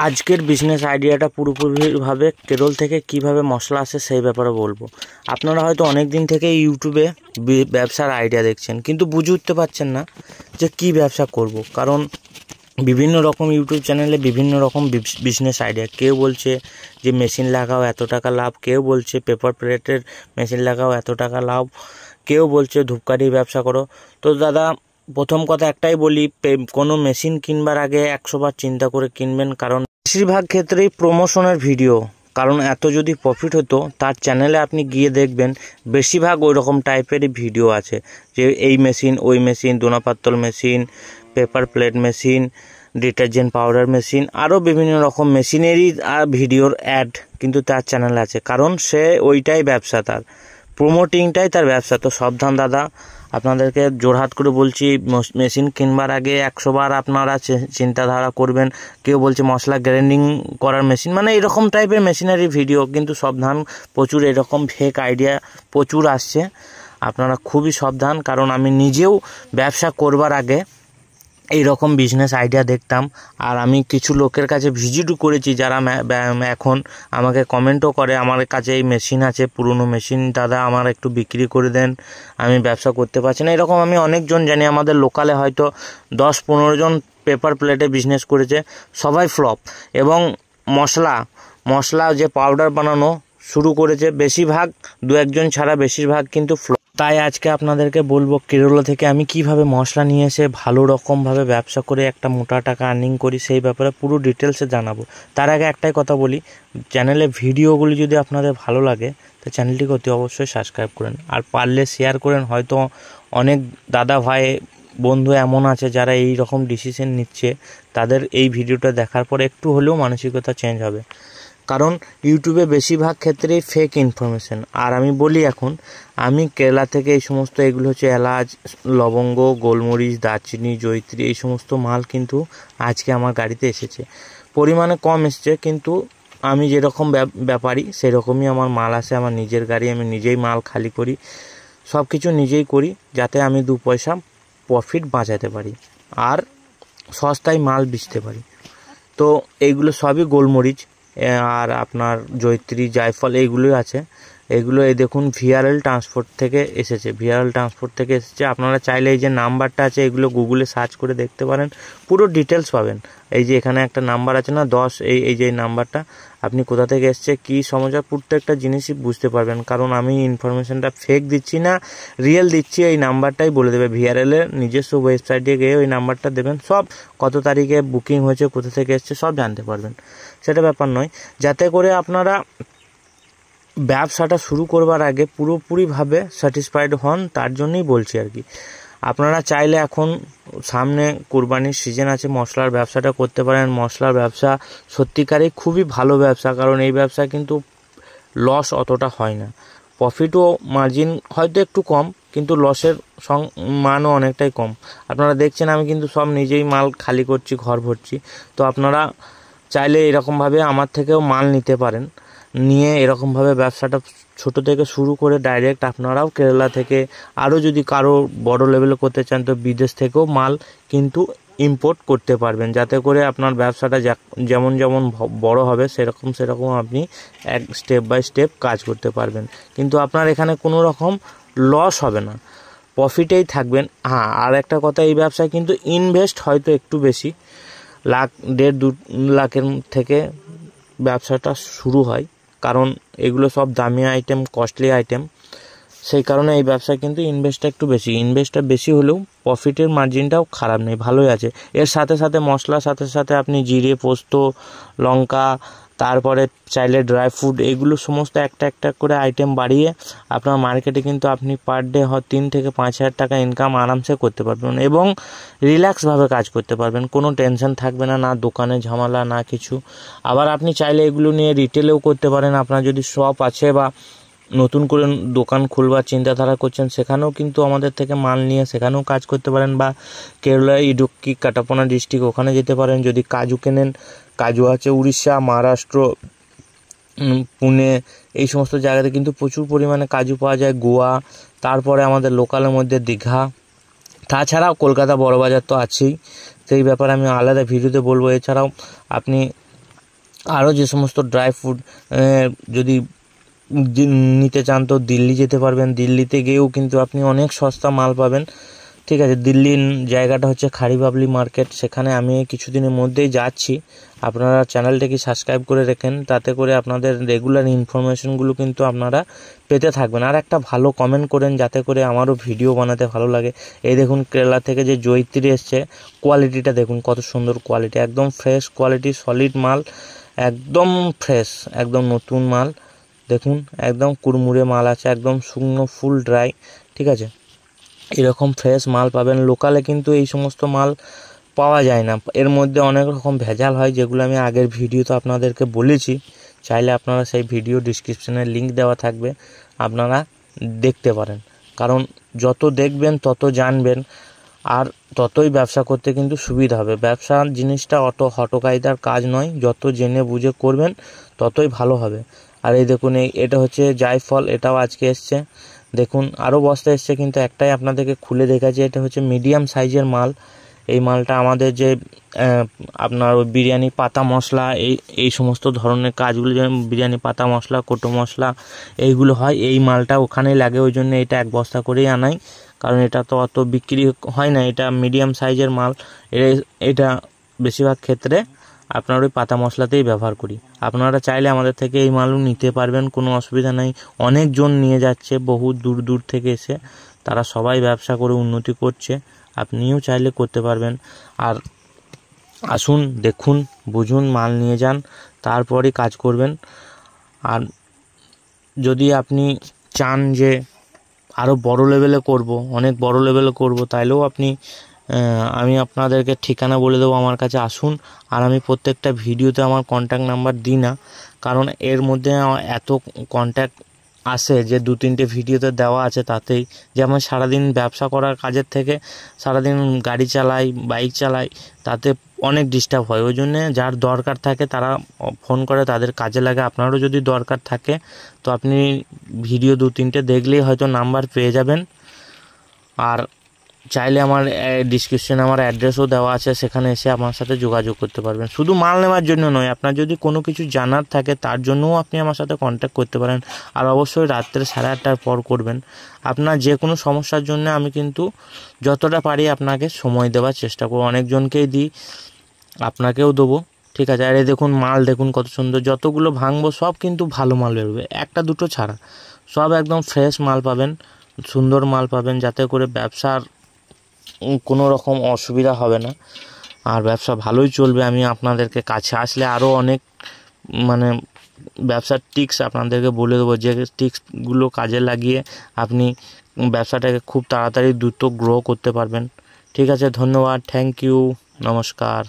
আজকের বিজনেস আইডিয়াটা পুরোপুরিভাবে কেরল থেকে কিভাবে মশলা আসে সেই ব্যাপারে বলবো। আপনারা হয়তো অনেক দিন থেকে ইউটিউবে ব্যবসার আইডিয়া দেখছেন, কিন্তু বুঝে উঠতে পারছেন না যে কি ব্যবসা করব। কারণ বিভিন্ন রকম ইউটিউব চ্যানেলে বিভিন্ন রকম বিজনেস আইডিয়া। কেউ বলছে যে মেশিন লাগাও এত টাকা লাভ, কেউ বলছে পেপার প্লেটের মেশিন লাগাও এত টাকা লাভ, কেউ বলছে ধূপকাঠি ব্যবসা করো। তো দাদা, প্রথম কথা একটাই বলি, কোনো মেশিন কিনবার আগে 100 বার চিন্তা করে কিনবেন। কারণ বেশিরভাগ ক্ষেত্রেই প্রমোশনের ভিডিও। কারণ এত যদি প্রফিট হতো, তার চ্যানেলে আপনি গিয়ে দেখবেন বেশিরভাগ ওই রকম টাইপেরই ভিডিও আছে, যে এই মেশিন ওই মেশিন, দোনা পাত্তল machine, paper plate machine, detergent powder machine, আরও বিভিন্ন রকম মেশিনেরই ভিডিওর অ্যাড কিন্তু তার চ্যানেলে আছে। কারণ সে ওইটাই ব্যবসা, তার প্রমোটিংটাই তার ব্যবসা। তো সাবধান দাদা, আপনাদেরকে জোরহাত করে বলছি, মেশিন কিনবার আগে 100 বার আপনারা চিন্তাধারা করবেন। কেউ বলছে মশলা গ্রাইন্ডিং করার মেশিন, মানে এরকম টাইপের মেশিনারি ভিডিও, কিন্তু সাবধান, প্রচুর এরকম ফেক আইডিয়া প্রচুর আসছে। আপনারা খুবই সাবধান। কারণ আমি নিজেও ব্যবসা করবার আগে এই রকম বিজনেস আইডিয়া দেখতাম, আর আমি কিছু লোকের কাছে ভিজিটও করেছি, যারা এখন আমাকে কমেন্টও করে, আমার কাছে এই মেশিন আছে, পুরনো মেশিন দাদা আমার একটু বিক্রি করে দেন, আমি ব্যবসা করতে পারছি না। এরকম আমি অনেকজন জানি, আমাদের লোকালে হয়তো 10-15 জন পেপার প্লেটে বিজনেস করেছে, সবাই ফ্লপ। এবং মশলা যে পাউডার বানানো শুরু করেছে, বেশিরভাগ 2-1 জন ছাড়া বেশিরভাগ কিন্তু ফ্লপ। তাই আজকে আপনাদেরকে বলবো কেরলা থেকে আমি কিভাবে মশলা নিয়ে এসে ভালো রকমভাবে ব্যবসা করে একটা মোটা টাকা আর্নিং করি, সেই ব্যাপারে পুরো ডিটেলসে জানাবো। তার আগে একটাই কথা বলি, চ্যানেলে ভিডিওগুলি যদি আপনাদের ভালো লাগে তো চ্যানেলটিকে অতি অবশ্যই সাবস্ক্রাইব করেন, আর পারলে শেয়ার করেন। হয়তো অনেক দাদা ভাই বন্ধু এমন আছে যারা এই রকম ডিসিশন নিচ্ছে, তাদের এই ভিডিওটা দেখার পর একটু হলেও মানসিকতা চেঞ্জ হবে। কারণ ইউটিউবে বেশিরভাগ ক্ষেত্রেই ফেক ইনফরমেশন। আর আমি বলি, এখন আমি কেরালা থেকে এই সমস্ত, এগুলো হচ্ছে এলাচ, লবঙ্গ, গোলমরিচ, দারচিনি, জয়িত্রী, এই সমস্ত মাল কিন্তু আজকে আমার গাড়িতে এসেছে। পরিমাণে কম এসছে, কিন্তু আমি যেরকম ব্যাপারী সেরকমই আমার মাল আসে। আমার নিজের গাড়ি, আমি নিজেই মাল খালি করি, সব কিছু নিজেই করি, যাতে আমি 2 পয়সা প্রফিট বাঁচাতে পারি আর সস্তায় মাল বেচতে পারি। তো এইগুলো সবই গোলমরিচ আর আপনার জয়িত্রী, জায়ফল, এইগুলোই আছে। এগুলো এই দেখুন ভিআরএল ট্রান্সপোর্ট থেকে এসেছে, আপনারা চাইলে এই যে নাম্বারটা আছে, এগুলো গুগলে সার্চ করে দেখতে পারেন, পুরো ডিটেলস পাবেন। এই যে এখানে একটা নাম্বার আছে না 10, এই যে নাম্বারটা, আপনি কোথা থেকে এসছে, কী সমস্যা, প্রত্যেকটা জিনিসই বুঝতে পারবেন। কারণ আমি ইনফরমেশনটা ফেক দিচ্ছি না, রিয়েল দিচ্ছি। এই নাম্বারটাই বলে দেবে, ভিআরএলের নিজস্ব ওয়েবসাইটে গিয়ে ওই নাম্বারটা দেবেন, সব কত তারিখে বুকিং হয়েছে, কোথা থেকে এসছে সব জানতে পারবেন। সেটা ব্যাপার নয়, যাতে করে আপনারা ব্যবসাটা শুরু করবার আগে পুরোপুরিভাবে স্যাটিসফাইড হন, তার জন্যই বলছি আর কি। আপনারা চাইলে এখন সামনে কুরবানির সিজন আছে, মশলার ব্যবসাটা করতে পারেন। মশলার ব্যবসা সত্যিকারেই খুবই ভালো ব্যবসা, কারণ এই ব্যবসা কিন্তু লস অতটা হয় না, প্রফিটও মার্জিন হয়তো একটু কম, কিন্তু লসের মানও অনেকটাই কম। আপনারা দেখছেন আমি কিন্তু সব নিজেই মাল খালি করছি, ঘর ভরছি। তো আপনারা চাইলে এরকমভাবে আমার থেকেও মাল নিতে পারেন, নিয়ে এরকমভাবে ব্যবসাটা ছোট থেকে শুরু করে ডাইরেক্ট আপনারাও কেরালা থেকে, আরও যদি কারো বড় লেভেলে করতে চান তো বিদেশ থেকেও মাল কিন্তু ইম্পোর্ট করতে পারবেন, যাতে করে আপনার ব্যবসাটা যেমন যেমন বড় হবে সেরকম আপনি এক স্টেপ বাই স্টেপ কাজ করতে পারবেন। কিন্তু আপনার এখানে কোনো রকম লস হবে না, প্রফিটেই থাকবেন। হ্যাঁ, আর একটা কথা, এই ব্যবসায় কিন্তু ইনভেস্ট হয়তো একটু বেশি, 1.5-2 লাখের থেকে ব্যবসাটা শুরু হয়। কারণ এগুলো সব দামি আইটেম, কস্টলি আইটেম, সেই কারণে এই ব্যবসায় কিন্তু ইনভেস্টটা একটু বেশি। ইনভেস্টটা বেশি হলেও প্রফিটের মার্জিনটাও খারাপ নেই, ভালোই আছে। এর সাথে সাথে মশলার সাথে সাথে আপনি জিরে, পোস্ত, লঙ্কা, তারপরে চাইলে ড্রাই ফ্রুট, এগুলো সমস্ত একটা করে আইটেম বাড়িয়ে আপনার মার্কেটে কিন্তু আপনি পার ডে 3 থেকে 5 হাজার টাকা ইনকাম আরামসে করতে পারবেন, এবং রিল্যাক্সভাবে কাজ করতে পারবেন। কোনো টেনশন থাকবে না, না দোকানে ঝামেলা, না কিছু। আবার আপনি চাইলে এগুলো নিয়ে রিটেলেও করতে পারেন। আপনার যদি শপ আছে বা নতুন করে দোকান খুলবার চিন্তাধারা করছেন, সেখানেও কিন্তু আমাদের থেকে মাল নিয়ে সেখানেও কাজ করতে পারেন। বা কেরলা, ইডুক্কি, কাটাপনা ডিস্ট্রিক্ট, ওখানে যেতে পারেন। যদি কাজু কেনেন, কাজু আছে উড়িষ্যা, মহারাষ্ট্র, পুনে, এই সমস্ত জায়গাতে কিন্তু প্রচুর পরিমাণে কাজু পাওয়া যায়। গোয়া, তারপরে আমাদের লোকালের মধ্যে দীঘা, তাছাড়াও কলকাতা বড়বাজার তো আছেই, সেই ব্যাপারে আমি আলাদা ভিডিওতে বলবো। এছাড়াও আপনি আরও যে সমস্ত ড্রাই ফ্রুট যদি নিতে চান তো দিল্লি যেতে পারবেন। দিল্লিতে গিয়েও কিন্তু আপনি অনেক সস্তা মাল পাবেন। ঠিক আছে, দিল্লির জায়গাটা হচ্ছে খাড়ি পাবলি মার্কেট, সেখানে আমি কিছুদিনের মধ্যেই যাচ্ছি। আপনারা চ্যানেলটাকে সাবস্ক্রাইব করে রাখেন, তাতে করে আপনাদের রেগুলার ইনফরমেশনগুলো কিন্তু আপনারা পেতে থাকবেন। আর একটা ভালো কমেন্ট করেন, যাতে করে আমারও ভিডিও বানাতে ভালো লাগে। এই দেখুন কেরালা থেকে যে জয়িত্রী এসছে, কোয়ালিটিটা দেখুন কত সুন্দর কোয়ালিটি, একদম ফ্রেশ কোয়ালিটি, সলিড মাল, একদম ফ্রেশ, একদম নতুন মাল। দেখুন একদম কুড়মুড়ে মাল আছে, একদম শুকনো ফুল ড্রাই। ঠিক আছে, এরকম ফ্রেশ মাল পাবেন। লোকালে কিন্তু এই সমস্ত মাল পাওয়া যায় না, এর মধ্যে অনেক রকম ভেজাল হয়, যেগুলো আমি আগের ভিডিওতে আপনাদেরকে বলেছি। চাইলে আপনারা সেই ভিডিও ডিসক্রিপশনে লিঙ্ক দেওয়া থাকবে, আপনারা দেখতে পারেন। কারণ যত দেখবেন তত জানবেন, আর ততই ব্যবসা করতে কিন্তু সুবিধা হবে। ব্যবসা জিনিসটা অত হটকায়দার কাজ নয়, যত জেনে বুঝে করবেন ততই ভালো হবে। আর এই দেখুন এটা হচ্ছে জায়ফল, এটাও আজকে এসছে। দেখুন আরও বস্তা এসছে, কিন্তু একটাই আপনাদেরকে খুলে দেখাচ্ছি। এটা হচ্ছে মিডিয়াম সাইজের মাল। এই মালটা আমাদের যে আপনার ওই বিরিয়ানি পাতা মশলা, এই সমস্ত ধরনের কাজগুলো, যেমন বিরিয়ানি পাতা মশলা, কোটো মশলা, এইগুলো হয়, এই মালটা ওখানেই লাগে। ওই জন্য এটা এক বস্তা করেই আনাই, কারণ এটা তো অত বিক্রি হয় না, এটা মিডিয়াম সাইজের মাল। এটা বেশিরভাগ ক্ষেত্রে আপনার ওই পাতা মশলাতেই ব্যবহার করি। আপনারা চাইলে আমাদের থেকে এই মালও নিতে পারবেন, কোনো অসুবিধা নেই। অনেকজন নিয়ে যাচ্ছে বহু দূর দূর থেকে এসে, তারা সবাই ব্যবসা করে উন্নতি করছে, আপনিও চাইলে করতে পারবেন। আর আসুন, দেখুন, বুঝুন, মাল নিয়ে যান, তারপরই কাজ করবেন। আর যদি আপনি চান যে আরও বড় লেভেলে করব, অনেক বড় লেভেলে করব, তাইলেও আমি আপনাদেরকে ঠিকানা বলে দেবো, আমার কাছে আসুন। আর আমি প্রত্যেকটা ভিডিওতে আমার কন্ট্যাক্ট নাম্বার দিই না, কারণ এর মধ্যে এত কন্ট্যাক্ট আসে যে 2-3টে ভিডিওতে দেওয়া আছে, তাতেই যে আমার সারাদিন ব্যবসা করার কাজের থেকে সারাদিন গাড়ি চালাই, বাইক চালাই, তাতে অনেক ডিস্টার্ব হয়। ওই জন্যে যার দরকার থাকে তারা ফোন করে, তাদের কাজে লাগে। আপনারও যদি দরকার থাকে তো আপনি ভিডিও 2-3টে দেখলেই হয়তো নাম্বার পেয়ে যাবেন। আর চাইলে আমার ডিসক্রিপশনে আমার অ্যাড্রেসও দেওয়া আছে, সেখানে এসে আমার সাথে যোগাযোগ করতে পারবেন। শুধু মাল নেওয়ার জন্য নয়, আপনার যদি কোনো কিছু জানার থাকে তার জন্যও আপনি আমার সাথে কন্ট্যাক্ট করতে পারেন। আর অবশ্যই রাত্রে 8:30টার পর করবেন। আপনার যে কোনো সমস্যার জন্য আমি কিন্তু যতটা পারি আপনাকে সময় দেওয়ার চেষ্টা করব, অনেকজনকেই দিই, আপনাকেও দেবো। ঠিক আছে, আর এই দেখুন মাল দেখুন কত সুন্দর, যতগুলো ভাঙবো সব কিন্তু ভালো মাল বেরোবে, একটা দুটো ছাড়া, সব একদম ফ্রেশ মাল পাবেন, সুন্দর মাল পাবেন, যাতে করে ব্যবসার কোনো রকম অসুবিধা হবে না, আর ব্যবসা ভালোই চলবে। আমি আপনাদেরকে কাছে আসলে আরও অনেক ব্যবসার টিক্স আপনাদেরকে বলে দেবো, যে টিক্সগুলো কাজে লাগিয়ে আপনি ব্যবসাটাকে খুব তাড়াতাড়ি দ্রুত গ্রো করতে পারবেন। ঠিক আছে, ধন্যবাদ, থ্যাংক ইউ, নমস্কার।